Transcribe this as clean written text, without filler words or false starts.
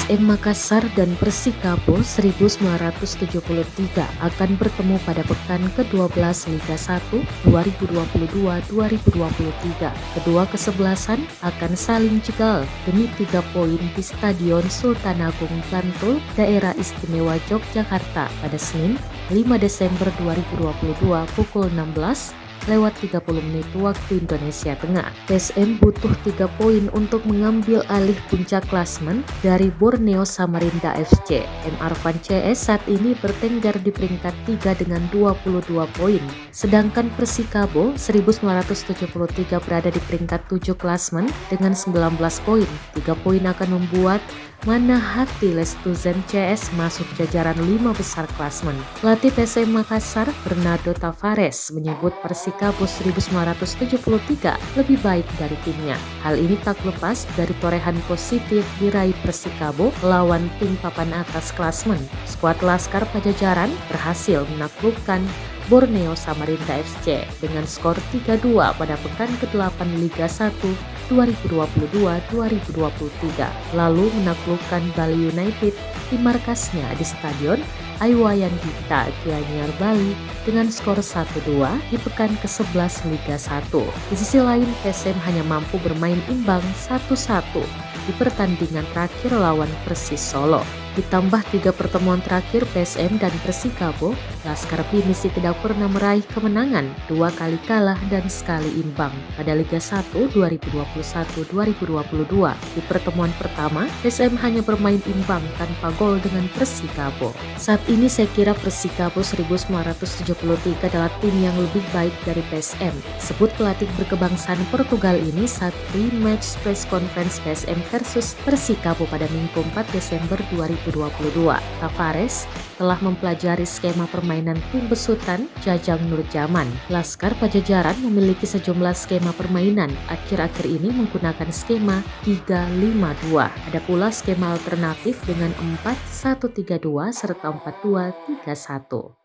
PSM Makassar dan Persikabo 1973 akan bertemu pada pekan ke-12 Liga 1 2022-2023. Kedua kesebelasan akan saling jegal demi 3 poin di Stadion Sultan Agung Bantul, Daerah Istimewa Yogyakarta pada Senin 5 Desember 2022 pukul 16:30 waktu Indonesia Tengah. PSM butuh 3 poin untuk mengambil alih puncak klasmen dari Borneo Samarinda FC. M. Arfan CS saat ini bertengger di peringkat 3 dengan 22 poin. Sedangkan Persikabo 1973 berada di peringkat 7 klasmen dengan 19 poin. 3 poin akan membuat mana hati Lestuzen CS masuk jajaran 5 besar klasmen. Pelatih PSM Makassar, Bernardo Tavares, menyebut Persikabo 1973 lebih baik dari timnya. Hal ini tak lepas dari torehan positif diraih Persikabo lawan tim papan atas klasmen. Skuad Laskar Pajajaran berhasil menaklukkan Borneo Samarinda FC dengan skor 3-2 pada pekan ke-8 Liga 1 2022-2023, lalu menaklukkan Bali United di markasnya di Stadion Iwayan Dipta, Gianyar, Bali dengan skor 1-2 di pekan ke-11 Liga 1. Di sisi lain, PSM hanya mampu bermain imbang 1-1 di pertandingan terakhir lawan Persis Solo. Ditambah 3 pertemuan terakhir PSM dan Persikabo, Laskar Pinisi tidak pernah meraih kemenangan, 2 kali kalah dan sekali imbang. Pada Liga 1 2021-2022, di pertemuan pertama, PSM hanya bermain imbang tanpa gol dengan Persikabo. Saat ini saya kira Persikabo 1973 adalah tim yang lebih baik dari PSM, sebut pelatih berkebangsaan Portugal ini saat pre-match press conference PSM versus Persikabo pada Minggu 4 Desember 2022. Tavares telah mempelajari skema permainan tim besutan Jajang Nurjaman. Laskar Pajajaran memiliki sejumlah skema permainan. Akhir-akhir ini menggunakan skema 3-5-2. Ada pula skema alternatif dengan 4-1-3-2 serta 4-2-3-1.